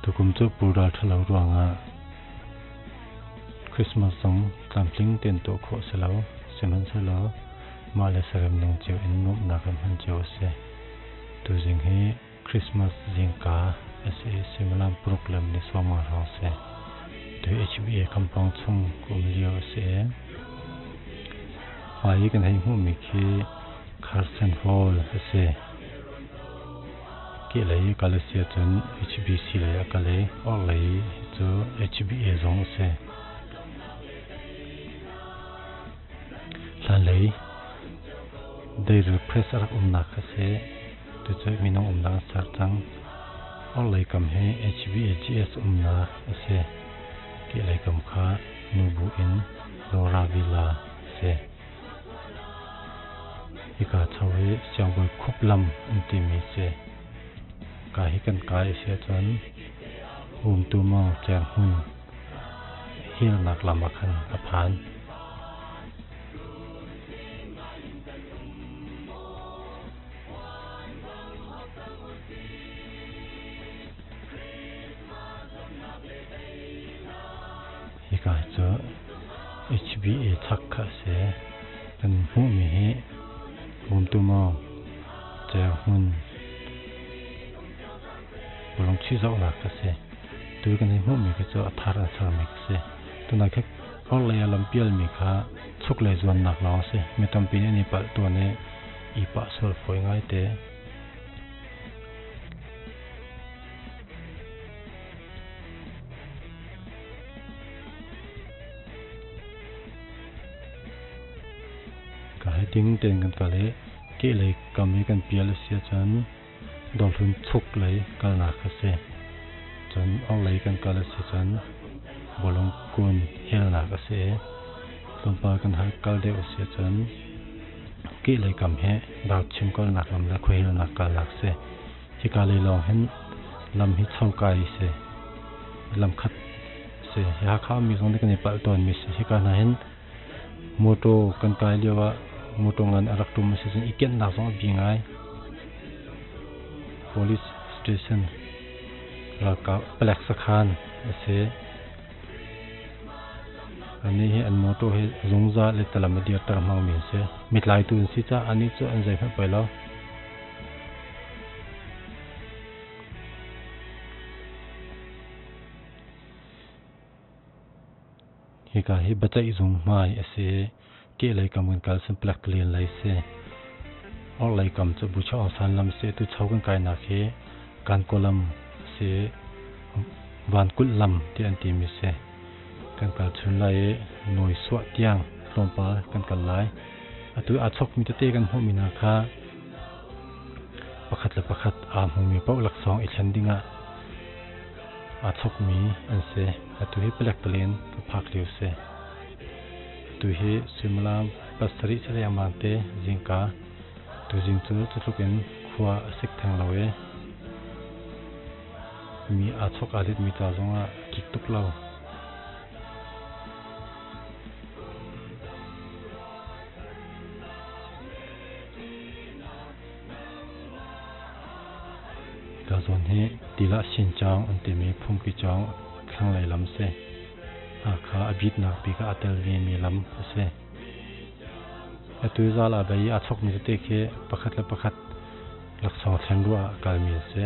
tukum chu pura thalo ruanga Christmas song sampling ten to kho selo seman selo male sagam ning chu in nup na kan han chu se tu jing hi Christmas jingka ase similar program ni soma ra se tu HBA kampong chung kum lio se ai kan hai hu mi khi Carson Hall ase ke lai kalasia chun HBC le akale or lai chu HBA zong se la lai they repress ar umna khase tu chu minong umna sartang or lai kam he HBAGS umna ase ke lai kam kha nubu in Laura Villa se ika chawe siangboy khuplam intimi se ka hi kan kai se chan tu ma kyang hun hil nak lama khan aphan ika cho HBA chakka se kan hu mi hi tu ma kyang hun long chi zo la ka se tu kan hi mu mi ka cho athara sa mi se tu na khe ol le lam pial mi kha chuk le zon nak la se me tam pin ni pal to ne I pa sol foi ngai te ka ding ten kan ka le ke le kam mi kan pial sia chan dolphin chuk lai kalna khase chan ong lai kan kala se chan bolong kun helna khase sompa kan har kal de ose chan ki lai kam he daw chim kol na kam la khoil na kal lak se hikale long hen lam hi chau kai se lam khat se ya kha mi song de kan pal ton mi se hikana hen moto kan kai lewa moto ngan arak tum se chan iken na song bingai police station raka Black Sakhan ase ani hi an moto he zungza le talam dia tar mang min se mitlai tu si cha ani chu an jai pha pailo hi ka hi bachai zung mai ase ke lai kamun kal sem plak clean lai se or lai kam chu bu cha san lam se tu chaukan kai na khe kan kolam se van kul lam ti an ti mi se kan kal chun lai noi swa tiang tompa kan kal lai atu a chok mi te kan hu mina kha pakhat la pakhat a mu mi pau lak song I thlan dinga a chok mi an se atu hi plak plane ka phak liu se tu hi simla pasari chale amante jingka tu jing chu chutlukin khwa sik thang lawe mi a chok alit mi ta zonga kik tuk law ka zon he tila sin chang ante mi phum ki chang thang lai lam se a kha abit nak pi ka atel vi mi lam se atu zala bai a chok mi te khe pakhat la pakhat lak saw thang ruwa kal mi se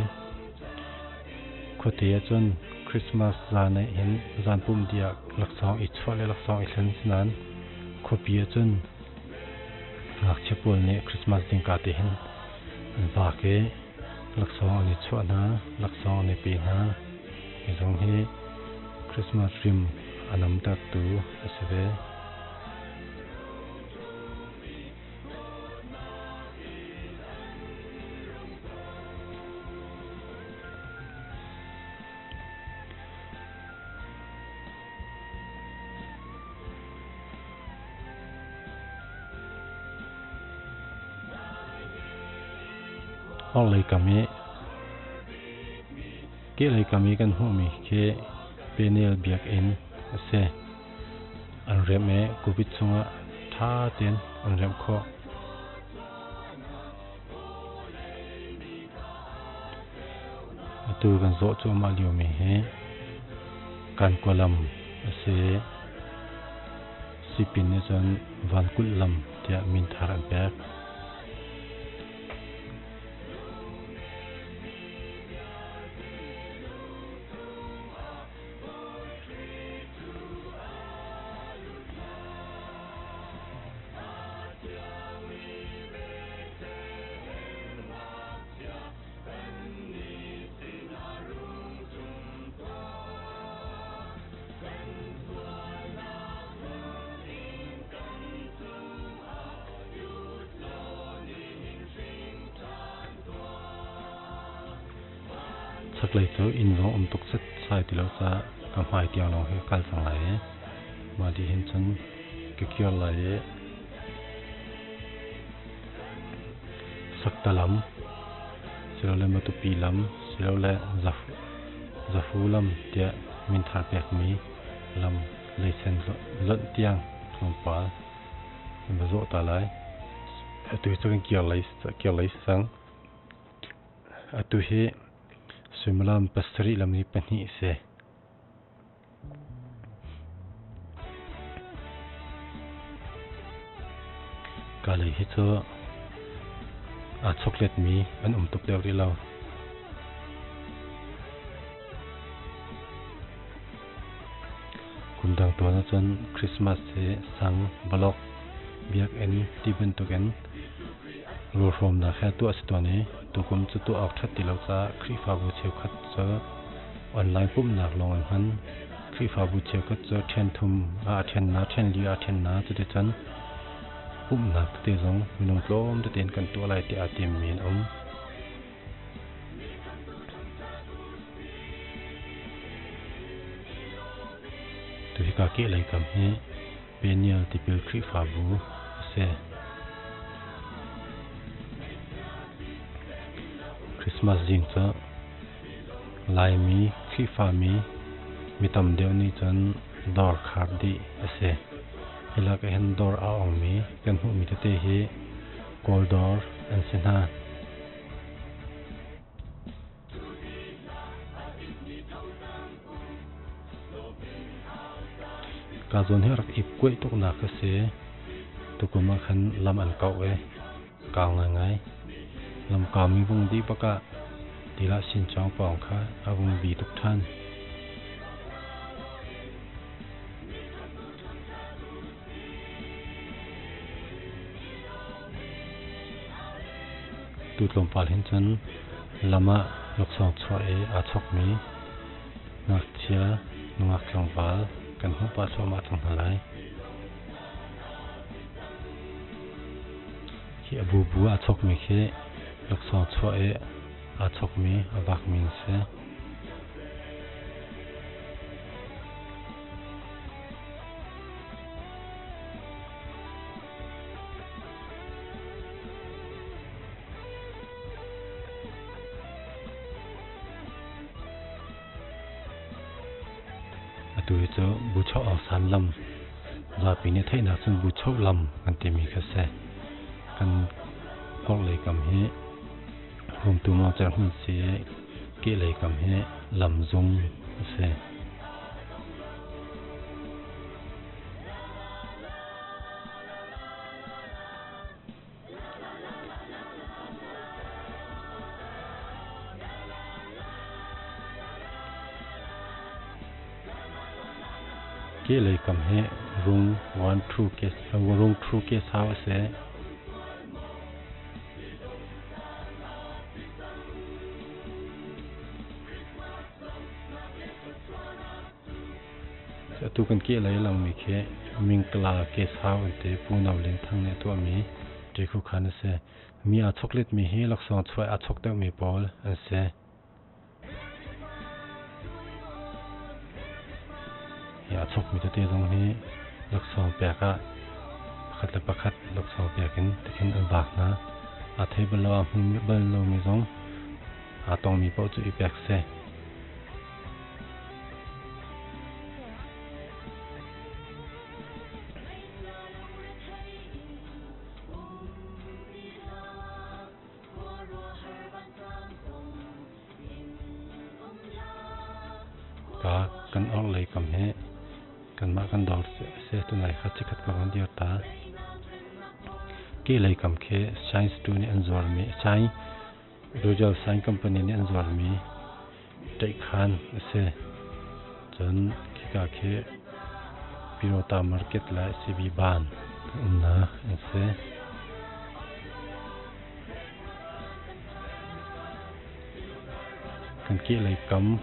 khote chon Christmas zane hin zan pum dia lak saw I chhole lak saw I thlan sinan khopi chon lak chepol ne Christmas ding ka te hin ba ke lak saw ni chhona lak saw ne pi na izong hi Christmas rim anam ta tu asve lai kami ke lai kami kan hu mi ke panel biak in ase an reme covid chunga tha ten an rem kho tu kan zo chu ma liu mi he kan kolam ase sipin ne chan van kul lam tia min thar an pek sắc lấy chỗ in vong tục set sai thì lâu xa cầm hai tiếng lòng hay cal sang lại mà đi hiện chân cái kia lại sắc ta lắm xíu lên mà tụ pi lắm xíu lên giả phú lắm thì mình thả bẹt mí lắm lấy sen lợn tiếng không phải mà dỗ ta lại tôi cho cái kia lấy sang tôi he Semalam pastri lam ni pani se kalai hi cho chocolate mi an tuk deu ri lo kundang to na chan Christmas se sang balok biak en tiben to gen ro from na kha tu astone tu kum chu tu ak that ti lo cha khri fa bu cheu khat cha online pum nak long an han khri fa bu cheu khat cha then thum a then na chu te chan pum nak te zong minung plom te ten kan tu lai ti atim min tu hi ka ke lai kam he penia ti pel khri fa bu se Christmas jing cha lai mi khi fa mi tam deu ni chan dor khar di ase hila ka hen dor a ong mi kan hu mi te hi kol dor an sena ka zon her ip kwai tok na ka se tu ko ma khan lam an kau e ka ngai lam ka mi vung di baka tila sin chang pang kha avung bi tuk than tu tlom pal hin chan lama lok song chwa e a chok mi ngak chia ngak klang pal kan hu pa so ma thang halai ki abu bu a chok mi khe lok song chwa e a chok mi a bak min se tu cho bu chau a san lam la pi ne thai na sun bu chau lam kan ti mi kha se kan kok le kam hi hom tu ma cha hun se ke le kam he lam zung se ke le kam he rung one true case rung true case how se tu kan ke lai lang mi khe ming kla ke sao te pu naw ling thang ne to mi te khu khan se mi a chocolate mi he lak song chwa a chok te mi pol an se ya chok mi te jong hi lak song pe ka khat la pakhat lak song pe ken te ken an bak na a thei bala mi bal lo mi jong a tong mi po chu i pek se cả cần óc lấy cầm hết cần mà cần đọc sẽ tu này khát khát cầm điều ta kỹ lấy cầm khe science tu này anh rồi mi science Royal Science Company này anh rồi mi chạy khan sẽ chân khi cả khe Pirota Market lại sẽ bị ban na sẽ cần kỹ lấy cầm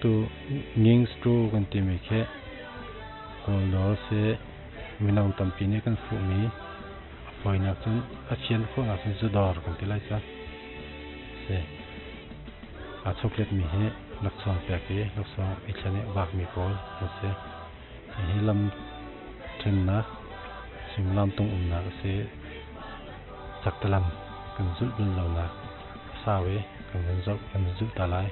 tu nghiêng stru cần tìm cái khe còn đó sẽ mình làm tầm pin này cần phụ mi phơi nạp chân action không là chân zudar cần tìm lại sao sẽ chocolate mi he lắc xong bẻ cái lắc xong ít chân này bạc mi col sẽ he làm trên na sim làm tung na sẽ sắc ta làm cần rút bên đầu na sao vậy cần rút ta lại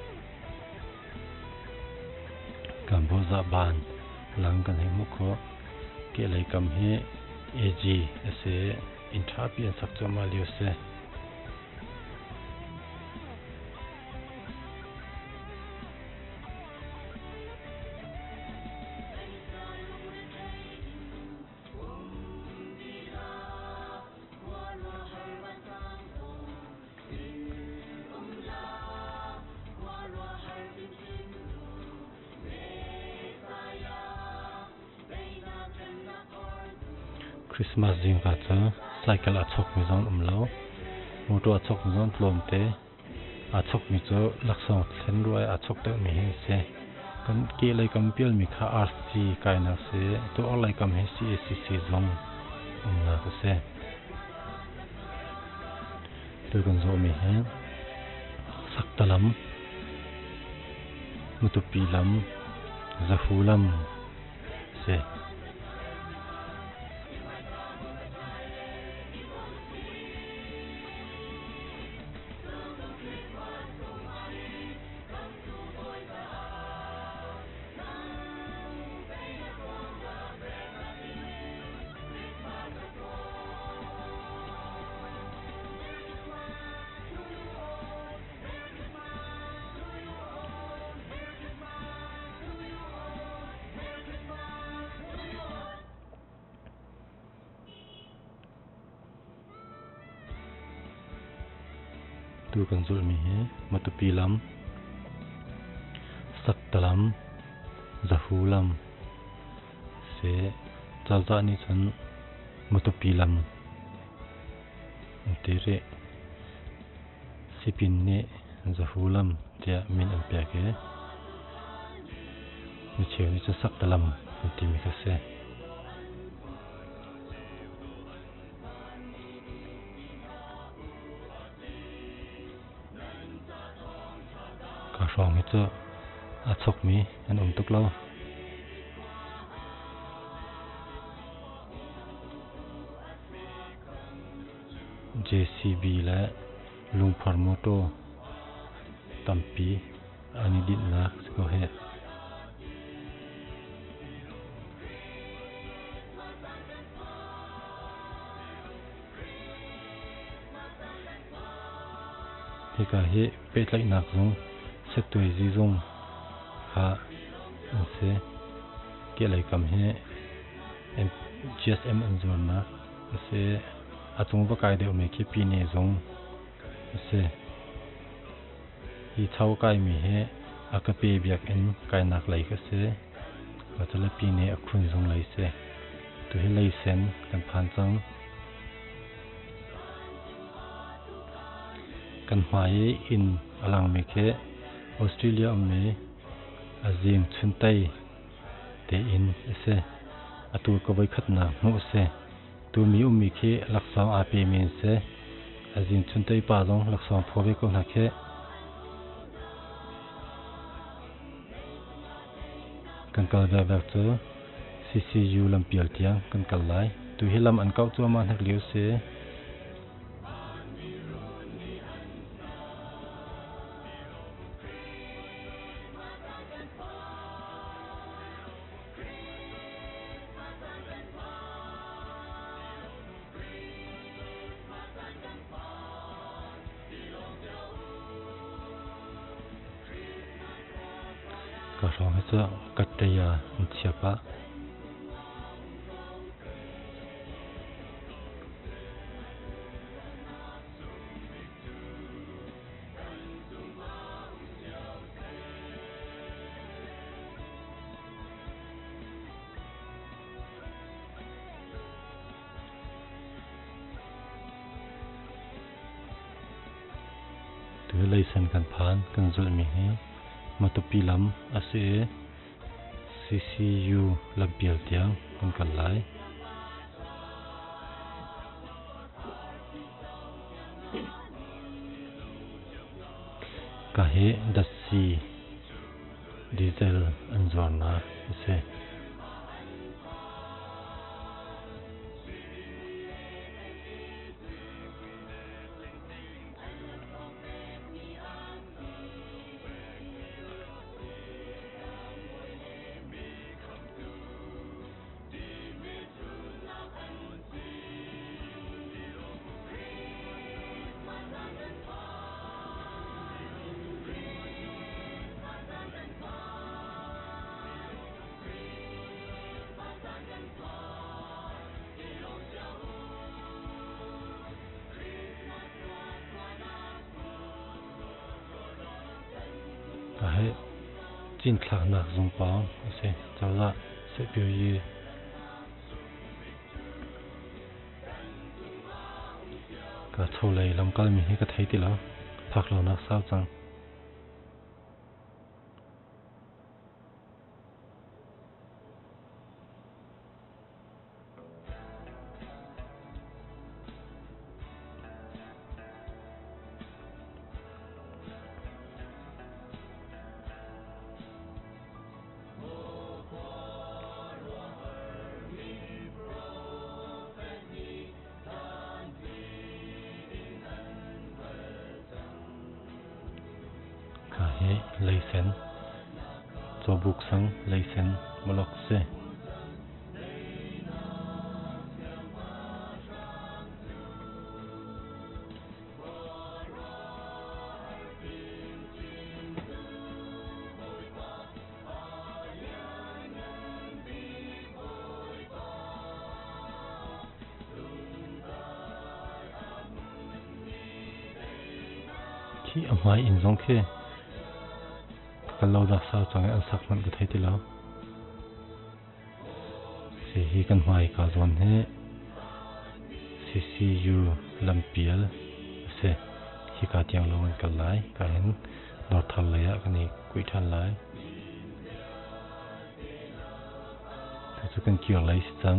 cầm bộ dạ bàn lăng cần hình mục khó kể lấy cầm he AG sẽ intrapian sắc cho mà liêu sẽ Christmas zing ka cha cycle achok mi zon lo motor achok mi zon tlom te achok mi cho laksong thlen ruai achok te mi he se kan ke lai kam pial mi kha RC kaina se to olai kam he CACC zong na ka se tu kan zo mi he saktalam mutupilam zahulam se tu kan zul mi he matupilam saktalam zahulam se chalza ni chan matupilam tere sipin ne zahulam tia min an pya ke mi cheu ni cha saktalam ti mi ka se rong itu achok mi an tuk lo JCB la lung farmoto tampi ani din na ko he ka he pe tlai nak zong se tuai zi zong ha se ke lai kam he GSM an zon na se atung ba kai de me ke pi ne zong se hi chau kai mi he akape biak en kai nak lai ka se ka chala pi ne akhun zong lai se tu he lai sen kan phan chang kan hmai in alang me ke Australia me azing chuntai te in se atu ko bai khatna mu se tu mi mi khe laksa ape min se azing chuntai pa jong laksa phobe ko na khe kan kal da da chu CCU lam pial tiang kan kal lai tu hilam an kau chu ma hak liu se cả rong hết sợ cắt tay à chia bá từ lấy sânกันผ่านกันจุดมีให้มาตุปีลำอาเซีย CCU ลำเปียลเตียงกันไหลกะเฮดัชซีดีเซลอันจวนนะอาเซียจินทางหนักสงปองเสเจ้าละเสเปียวยีก็เท่าไรลำก็มีให้กระไทยติแล้วพักเรานักเศร้าจังlấy sen cho buộc sang lấy sen mà lọc xe khi ở ngoài in giống kiaกันเราดักสาวจังอันสักมันก็ไทยที่แล้วเสียฮีกันหวยกาจวนให้ CCU ลำเปียลเสียฮีกาเตียงลงกันหลายการเห็นดอกทันเลยอะกันนี่กุยทันหลายแต่จะกันเกี่ยวอะไรสิจัง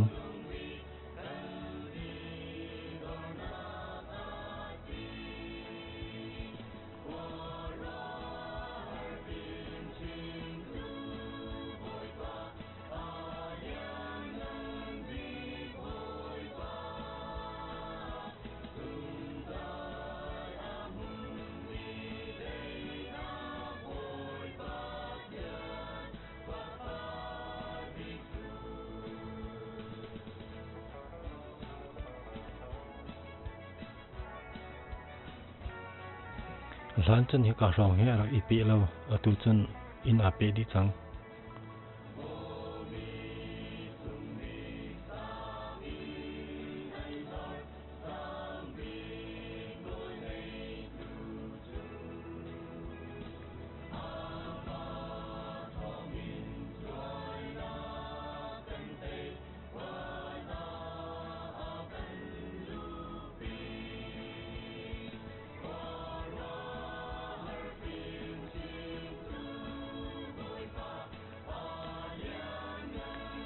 ร้านจนเห็นกระรองให้เราอีปีเราตัวจนอินอาเปดีจัง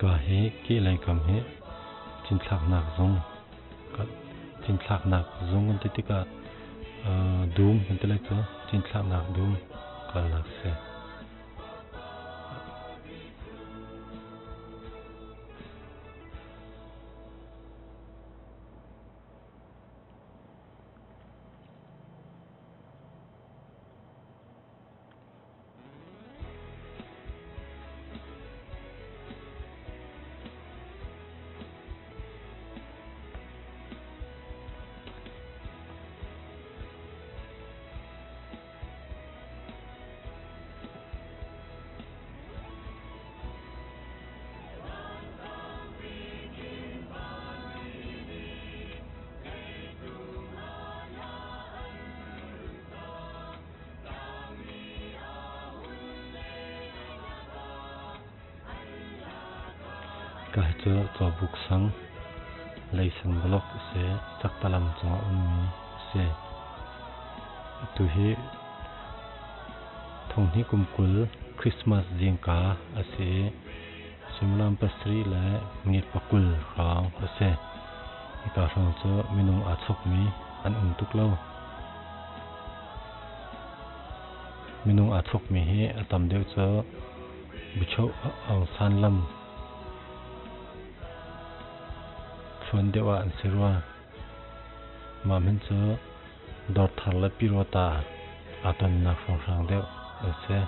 ก็เฮกี่อะไรคำเฮจินทักหนักซงก็จินทักหนักซงกันติดกับดูมกันติดเลยก็จินทักหนักดูมก็หนักเสีย ka cho buk sang leisan block se saktalam chunga ummi se tu hi thong hi kumkul Christmas jingka ase simlam pasri la ngit pakul khang ase ika rong cho minung achok mi an tuklo minung achok mi hi atam deu cho bicho ang sanlam chuan dewa an sirwa mamin cho dor tharla pirota atan na rang deu ase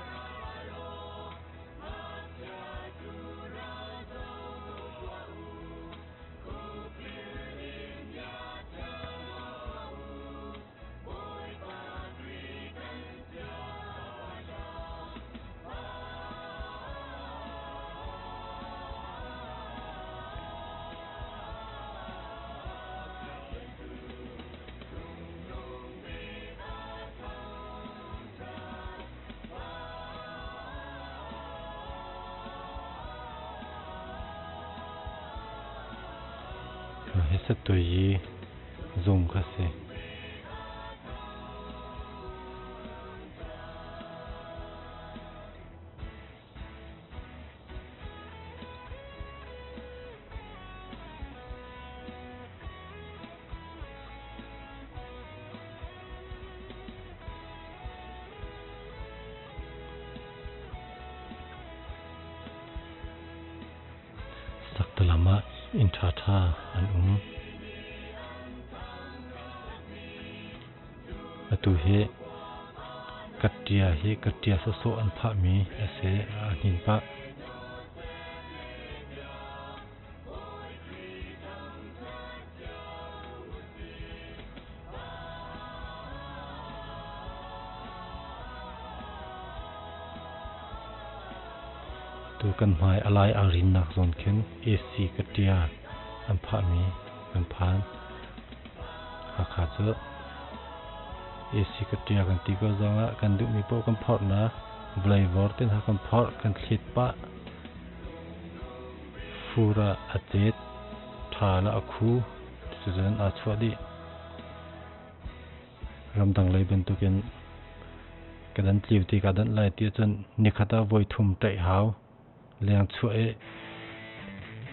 hết tuổi dùng cái gì sắc lama in tha an atu he katia so an pha mi ase anin pa tu kan mai alai arin nak zon ken AC katia an pha mi an phan kha cho AC katia kan ti ko zanga kan du mi po kan phot na flavor ten ha kan phot kan khit pa fura atet thala akhu sujan a chwadi ramdang lai ben tu ken kadan tliu ti kadan lai ti chon nikhata voi thum tai haw leng chue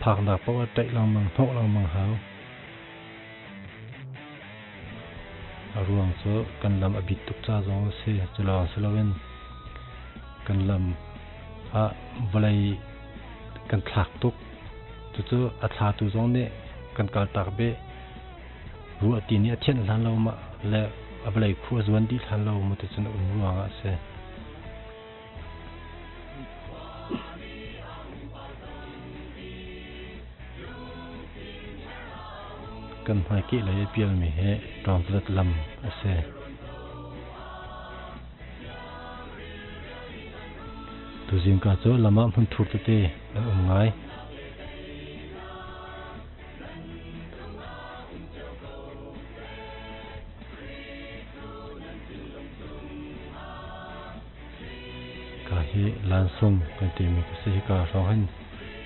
phak na po tai lang mang thok lang mang haw aruang so kan lam abit tuk cha zong se chula selawen kan lam a valai kan thak tuk chu a tha tu zong ne kan kal tak be ru ati ni achen lan lo ma le ablai khu zwan di than lo mu te chen ruang a se kan mai ki lai pial mi he translate lam ase tu jing ka cho lama mun thur te ngai ka hi lan sum kan ti mi ka se ka ro han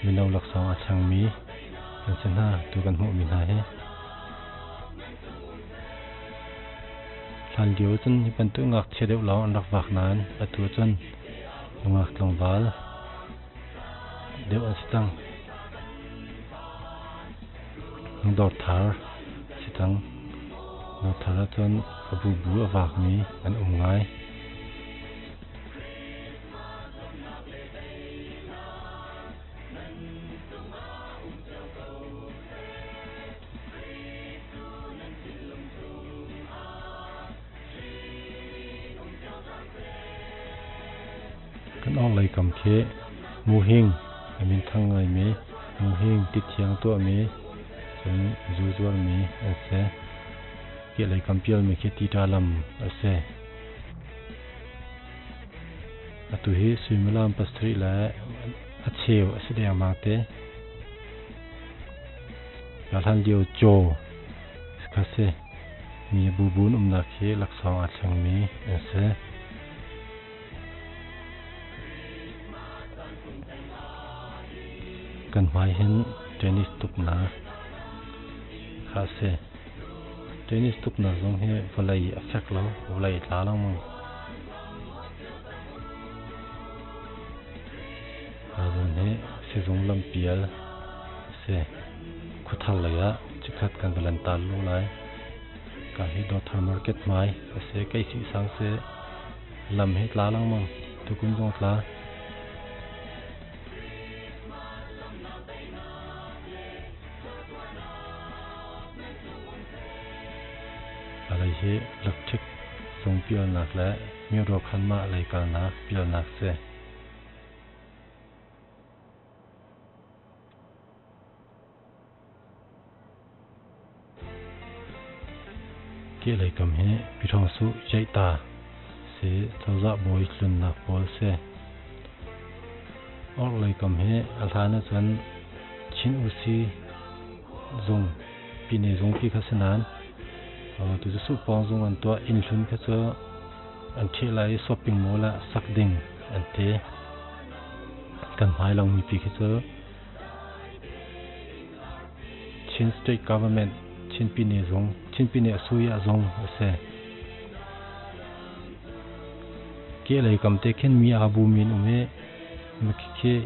minau lak sang a chang mi kan sen ha tu kan mu mi na he han liu chân ban tu ngak che deuh lo an rak wak nan atu chân ngak tlong wal deuh an sitang dor thar sitang no thara chân abu bu awak mi an ngai kan ong lai kam khe mu hing amin thang ngai me mu hing ti thiang to me chen zu zuar me ase ke lai kam pial me khe ti ta lam ase atu hi suimalam pastri la acheu aside ma te la than dio cho skase mi bubun na khe laksang achang mi ase กันหมายเห็นเทนนิสตุกนาข้าเสเทนนิสตุกนาตรงนี้วลัยเอฟเฟกต์เราวลัยลาลังมั้งตรงนี้เสียงลำเปียลเสขุดทะเลยอะจิคัดกันเป็นตาลูไลก็ให้ดอทมาร์เก็ตไม้เสใกล้สีสังเสลำให้ลาลังมั้งทุกคนจงลาอะไรเช่หลักชิกทรงเปียนักและมีรบขันมาอะไรกันนักเปียนักเสเกี่ยอะไรกับเฮพิธองสุใจตาเสทว่าบอยลุนนักบอลเสออกเลยกับเฮอัลธานะจนชินอุซีจงปีนี้จงปีขัสนานตัวจะสู้ปองจงอันตัวอินชุนแค่เจออันที่ไรช้อปปิ้งมอลล์สักดิ่งอันเตกันหมายลองมีปีแค่เจอชิน state government ชินปีนี้จงชินปีนี้สุยะจงเสเกี่ยอะไรกับเตเข็นมีอาบูมินเมื่อกี้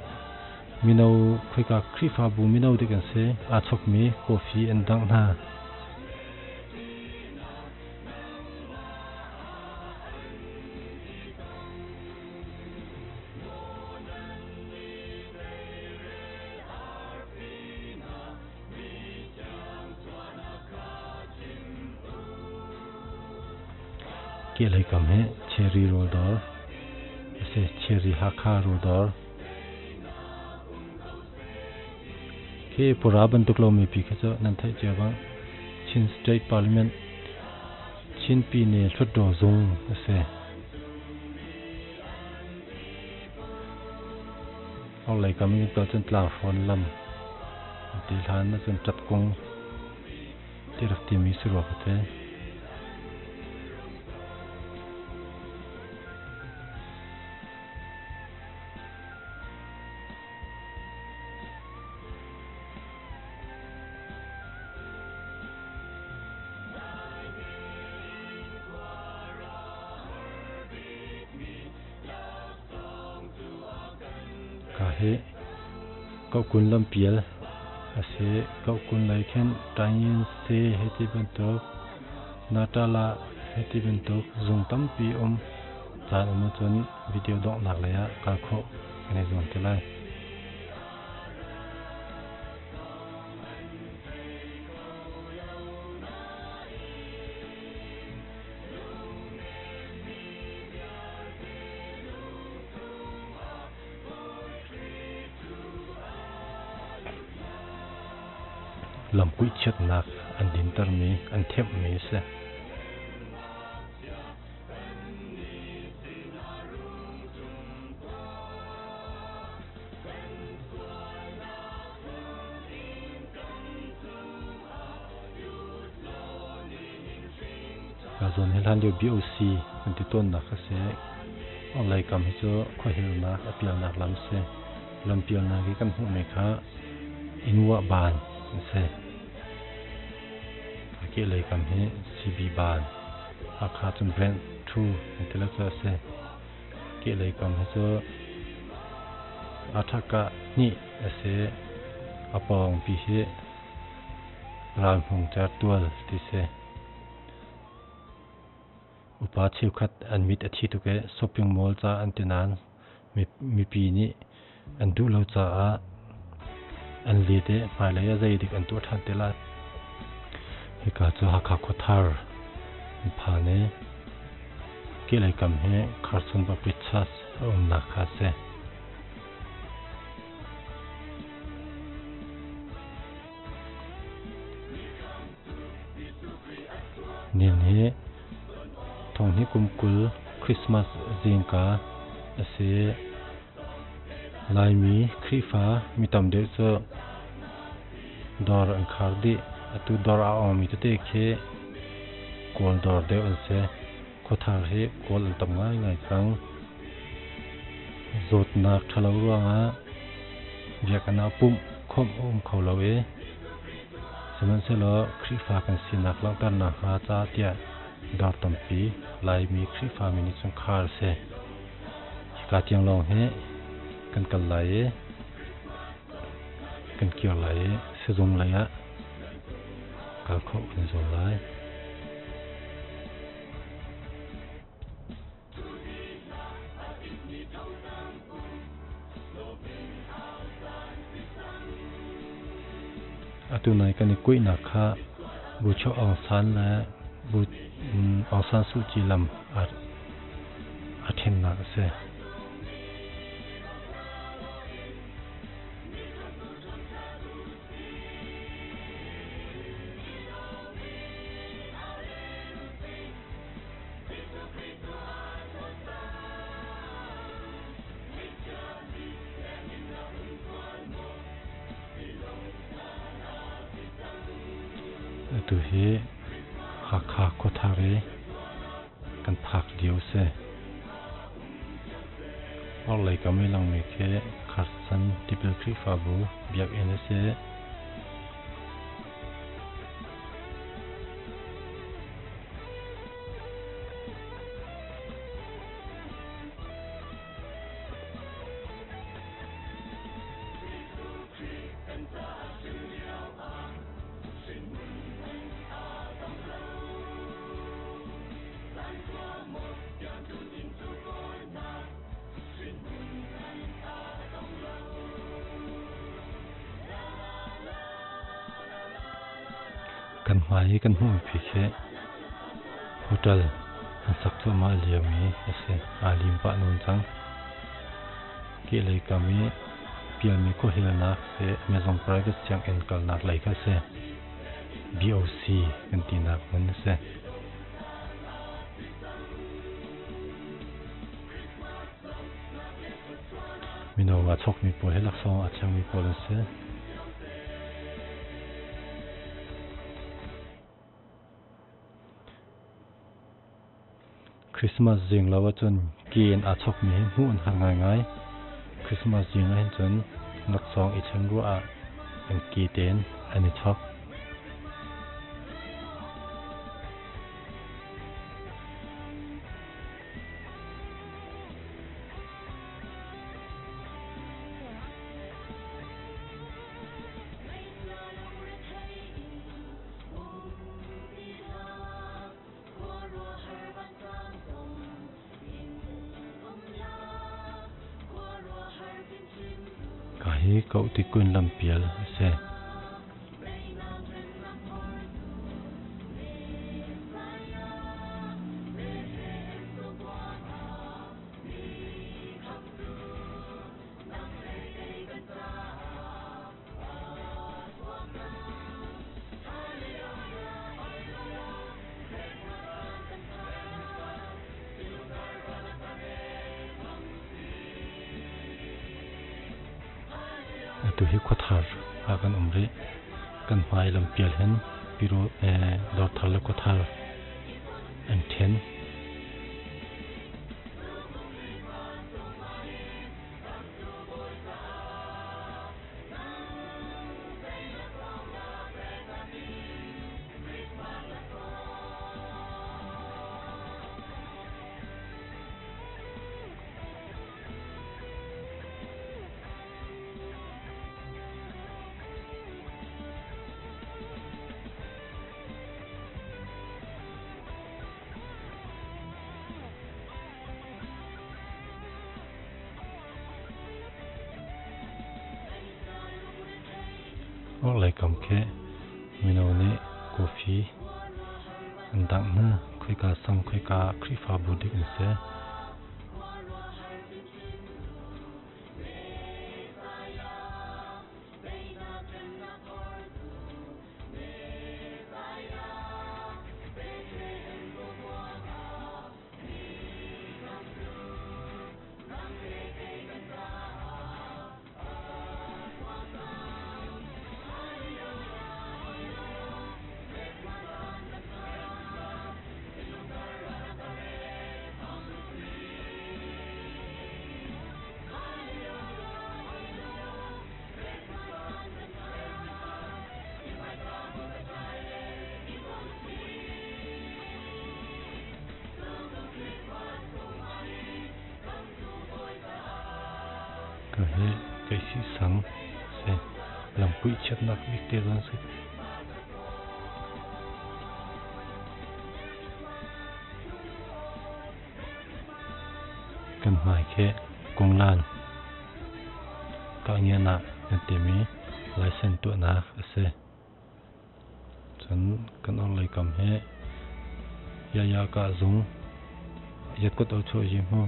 มีเราคุยกับคริฟอาบูมินเอาด้วยกันเสอาชกมีกาแฟอันดังหน้าเกี่ยอะไรกับเฮเชอรี่โรดอร์เสเชอรี่ฮักคาโรดอร์เกี่ยปราบันตุกลมีปีกเจอนั่นไทยเจ้าบ้างชินสเตทพาร์ลิเมนต์ชินปีนี้ชุดดอซงเสเอาอะไรกับมีตัวจนลาฟอนลำดีลานนั่นจนจัดกงที่รักที่มีสุรภาพเฮก็คุณลำเปียลเสก็คุณไลเคนตายินเซเฮติเป็นตัวนาตาลาเฮติเป็นตัวจงตั้มปีจานจนวิดีโอดอกหนักเลยอะการโคในส่วนที่ไรลำกุยชัดนักอันดินตรมีอันเทพมีเสกาส่วนให้ท่านเดียว BOC เป็นที่ต้นนักเสอะไรกำให้เจ้าข้อเห็นนักเปียนักลำเสลำเปียนักที่กันหุ่นไหมคะอินวะบานเสเกี่ยเลยกับเฮซีบีบานอาคาจนแบรนด์ทูอินเทลเจอร์เซเกี่ยเลยกับเฮเจออาทักกะนี่เสอปองปีเฮรานพงจัดตัวที่เสอุปาชิวขัดอันมิดอาทิตย์ทุกช้อปปิ้งมอลล์จ้าอันตินานมีปีนี้อันดูเราจ้าอันลีเดหมายเลยใจดิกอันตัวทันเตลัดเฮกาจูฮักฮักทาร์ผ่านเนเกี่ยอะไรกับเฮคาร์สันบัปิชัสนักคาเซนี่เนทองนี้กุมกุลคริสต์มาสจิงกาเสลายมีครีฟ้ามีตำเดือดดอร์อันคาร์ดีตัวดอร์อามีตัวเด็กเฮกอลดอร์เดอันเสโคทาร์เฮกอลอันตำง่ายครั้งจดนักทะเลาะรัวงะเบียกันอาปุ่ม khom khâu lo e seman se lo khri fa kan sinak lang tan na ha cha tia dor tam pi lai mi khri fa mi ni chung khar se ka tiang long he kan kal lai e kan kyo lai e se zong lai ya ka kho kan zo lai atu nai kan kui na kha bu cho ong san la bu ong san su chi lam a then na se tu he kha ko thare kan phak dio se or lai ka me lang me ke kharsan tipel khri fa bu biak ene se kan mai kan hu phi khe hotel an sak tu ma liami ase alim pa non chang ke lai kami pial mi ko helna se amazon private chang en kal nak lai kha se BOC kan tinak man se mino wa chok mi po helak song a chang mi po se Christmas jing lawa chun kian a chok mi hu an hangai ngai Christmas jing a hen chun nak song I chang ru a an ki ten ani chok hi cậu thì quên làm piel xe tu hi khothar akan umri kan mai lam pial hen piro dor thal khothar an then or lại cầm ke minone coffee andang na khoi ka sang khoi ka khrifa budik se cái hệ cái sĩ sáng sẽ làm quỹ chất nặng biết tiêu dân sự cần phải cái công lan các nhà nạ nhận tìm ý lại xem tụi nạ sẽ chân cần ông lấy cầm hệ ya cả dùng giật cốt ở chỗ gì mà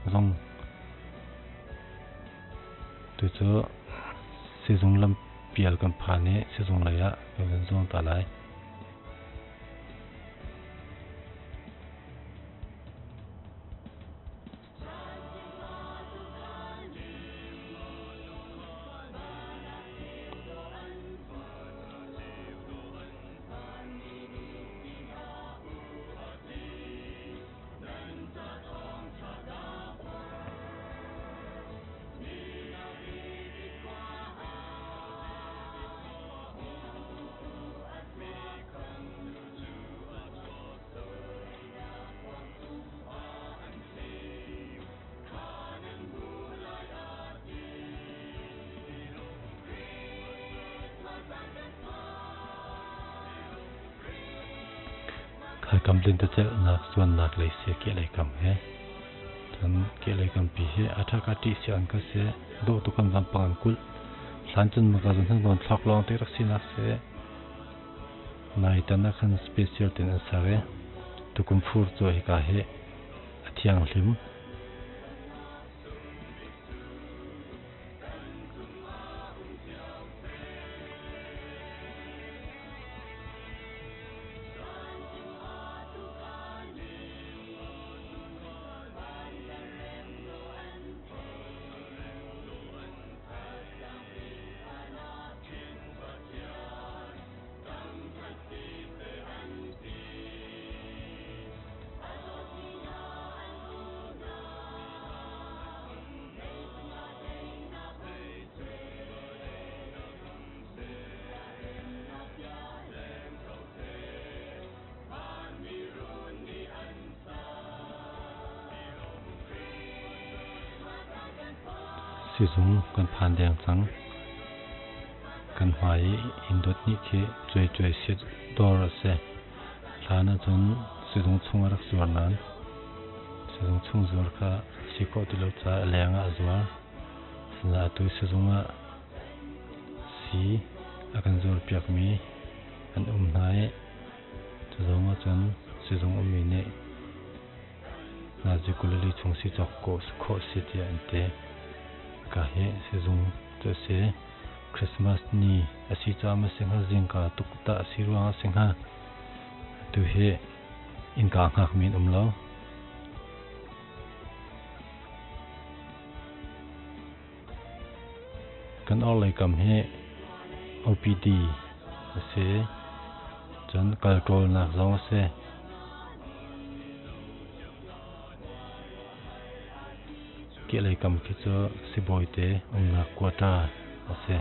dùng từ chỗ sử dụng làm pial cầm phản ấy sử dụng lại á cái vấn dùng ta lại khai cầm lên tới chợ nạc xuân nạc lấy xe kia lấy cầm hết thân kia lấy cầm pi hết ở thác cái xe ăn cái xe độ tụ cầm làm bằng cul sản chân mà cái dân thằng đòn thọc long tới taxi nạc xe này tên là khăn special tên là sao tụ cầm phur rồi cả hết thiang lim sử dụng cần phản đèn trắng cần hoài in đốt nhị khi chơi chơi xịt đỏ sẽ là nó chúng sử dụng chung ở ruột nan sử dụng chung ruột cả chỉ có từ lâu cha leng ở ruột là tôi sử dụng xí akan ruột piak mi an nai sử dụng chúng sử dụng mi này là chỉ có lấy chung xí chọc cổ khó xí thì anh thế cả hệ sử dụng cho sẽ Christmas ni asi cha ma singha jingka tukta sirwa singha tu he in ka ngak min umlo kan olai kam he OPD se chan control na zong se ke lai kam ke cho siboi te na kwata ase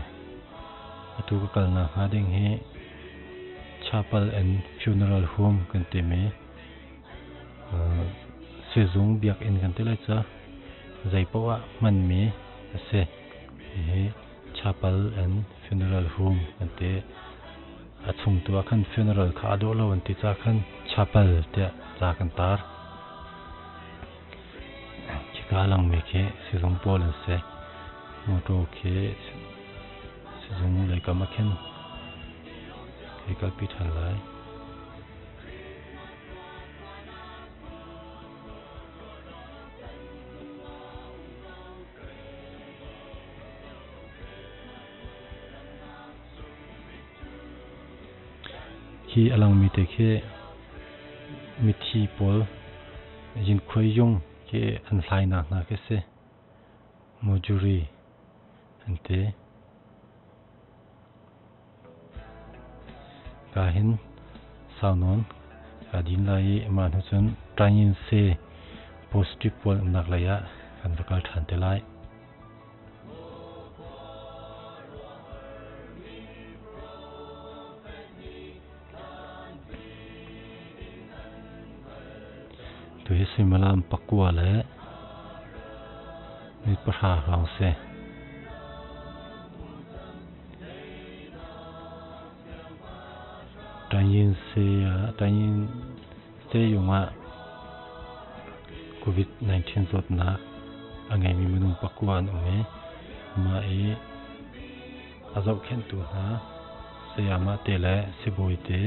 atu ka kalna hading he chapel and funeral home kan te me sezung biak in kan te lai cha zaipawa man me ase he chapel and funeral home kan te achum tu khan funeral kha do lo an ti cha khan chapel te cha kan tar kalang me ke sezung polen se moto ke sezung lai kam khen ke kal pi than lai ki alang mi te ke mi thi pol jin khoi yong ke an hlai na ke se mojuri ante ka hin saunon adin lai man hu chun train se positive pol nak la ya kan vakal than te lai tu hi simalam pakwa le mi pra rang se trai se yung COVID-19 zot na angai mi munung pakuan ume ma azau khen tu na se ama tele se boite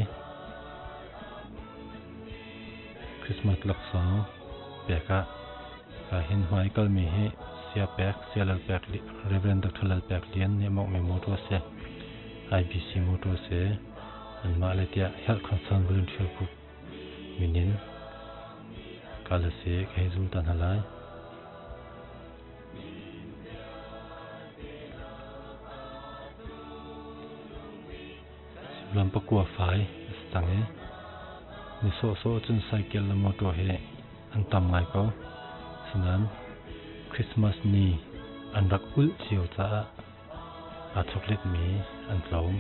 Christmas laksa peka ka hin mai kal mi he sia pek selal pek reverend dr pek lian ne mok me moto se IBC moto se an ma le tia health concern volunteer group minin kala se khezul tan halai lam pakua fai stange ni so chun cycle la moto he an tam ngai ko sinan Christmas ni an rak ul chiu cha a chocolate mi an tlom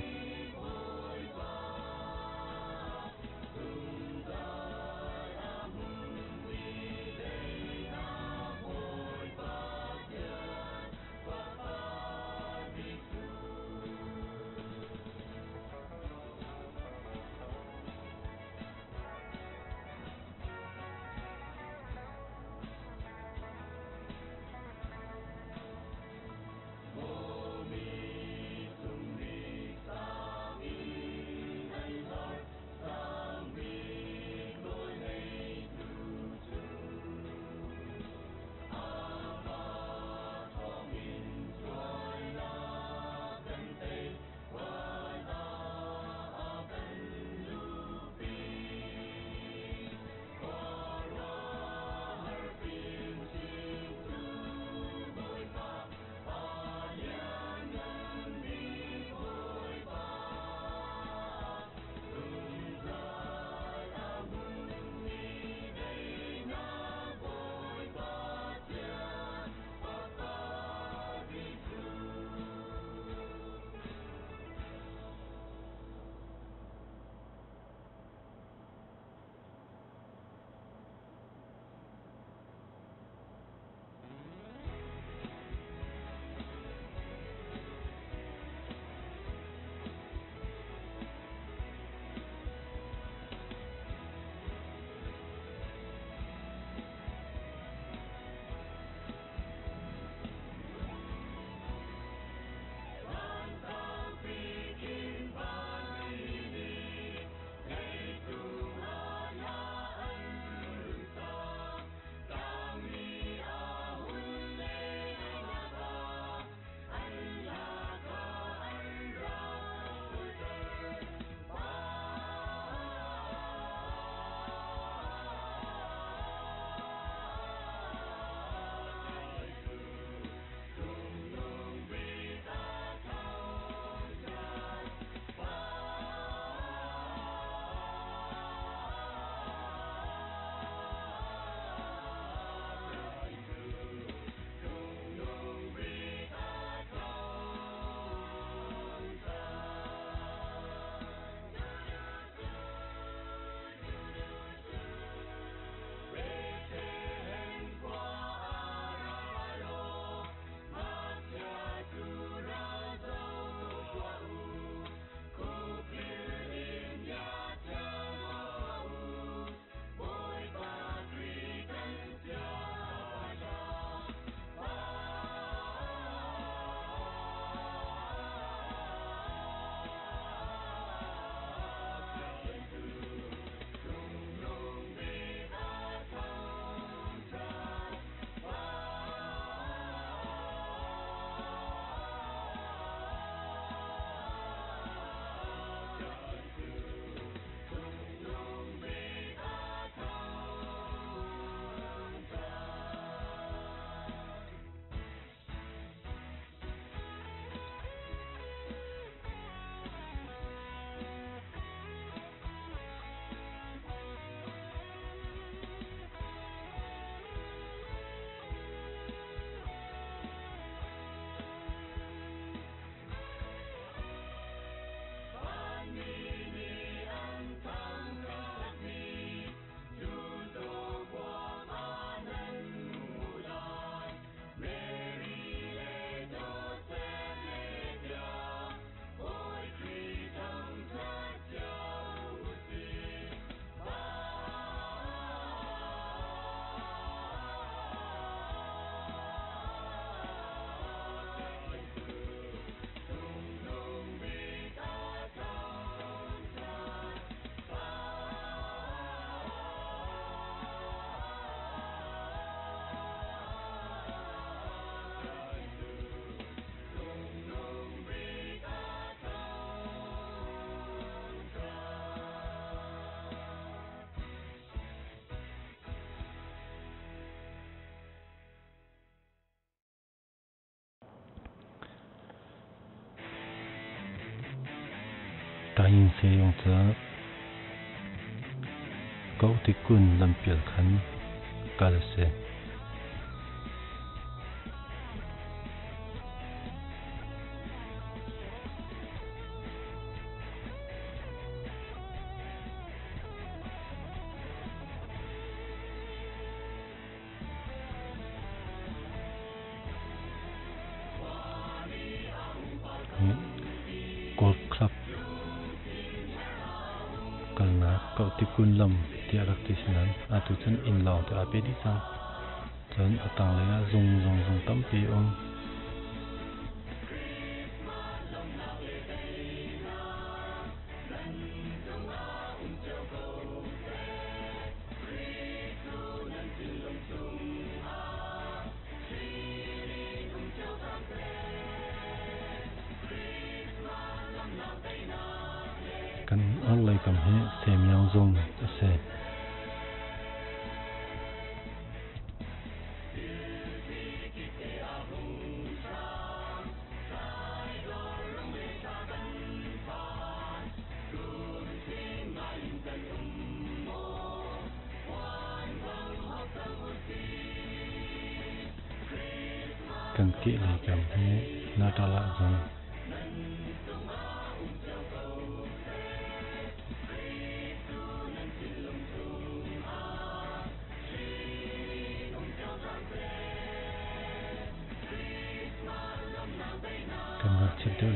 in se yong cha câu ti kun lam pial khan kal se golf club kalna kau ti kun lam tia rak ti sinan atu chen in law ta pe di sang chen atang le ya zong tam pi om kan online kam he sem yang zong ase kan ki le kam he na ta la zong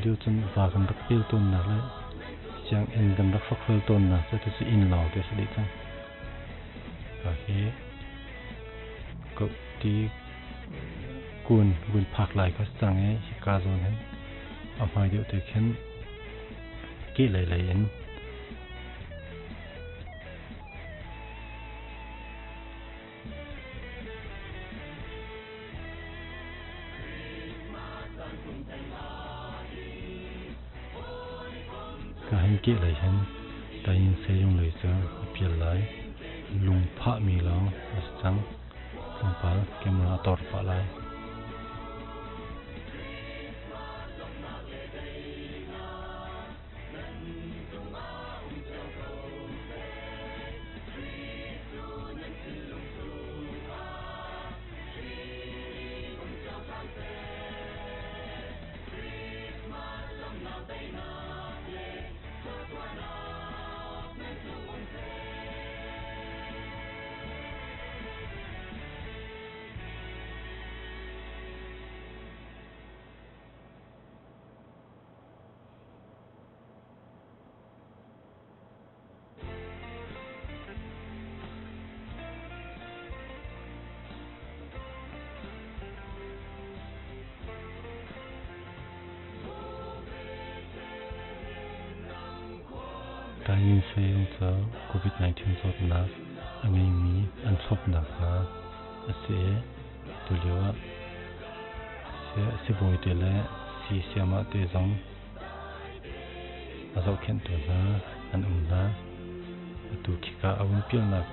điều chân và gần đặc biệt tôn là lấy chẳng in gần đặc phát phơi tôn là sẽ thực sự in lò để sẽ đi chăng và cái cậu tí cuốn phạc lại các trang ấy ca rồi hết ở ngoài điều thì khiến kỹ lại in cả hình kỹ lại hen tại in sẽ dùng lấy cho piệt lại lùng phá mi lòng trắng không phải camera tọt phá lại tại in sẽ dùng cho COVID-19 sốt nát anh ấy mi ăn sốt nát na sẽ từ liệu sẽ vui để lại sẽ mà để giống dấu khen tuổi na anh na tu khi cả ông biết là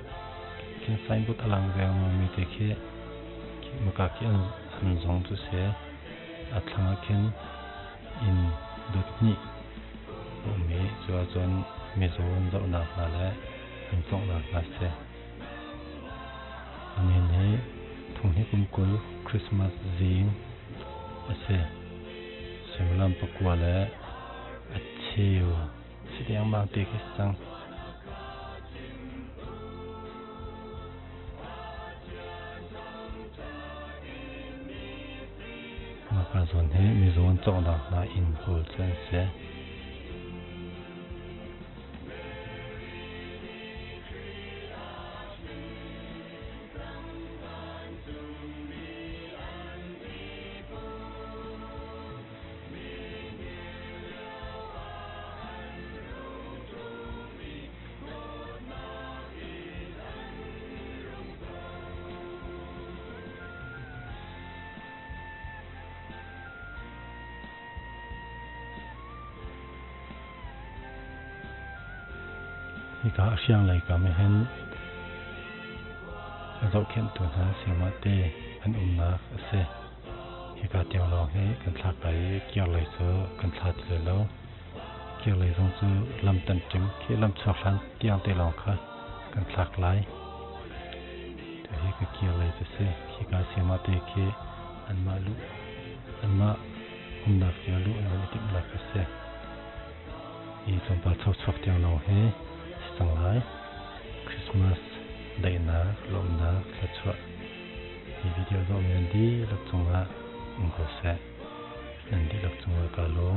khen sai bút alang về mà mình thấy khi mà cả khi anh giống tu sẽ thằng khen in đột nhị mình cho chọn mình dùng dạo nào là lẽ mình chọn là sẽ mình thấy thùng hết cùng cuối Christmas gì sẽ làm bọc quà lẽ chiều sẽ đem mang tiền cái sang mà cả dọn hết mình dùng chọn là in full chân sẽ thì cả xiang lại cả mấy hen dấu khen tuổi ha xem mà tê anh na sẽ thì cả tiếng lo hết cần thắt lại kéo lại sơ cần thắt lại lâu kia lấy dòng chữ làm tận chứng khi làm chọc lan tiếng tê lòng khá cần lạc lái thì cái kia lấy cho xe khi cả xe mà tê kia anh mà đạp phía lũ nó tìm lạc cái xe ý trong bao chọc tiếng nào hết sang lái Christmas đầy ná lộn ná là chọn thì video đó mình đi lập trong là hồ sẽ mình đi lập trong cả lỗ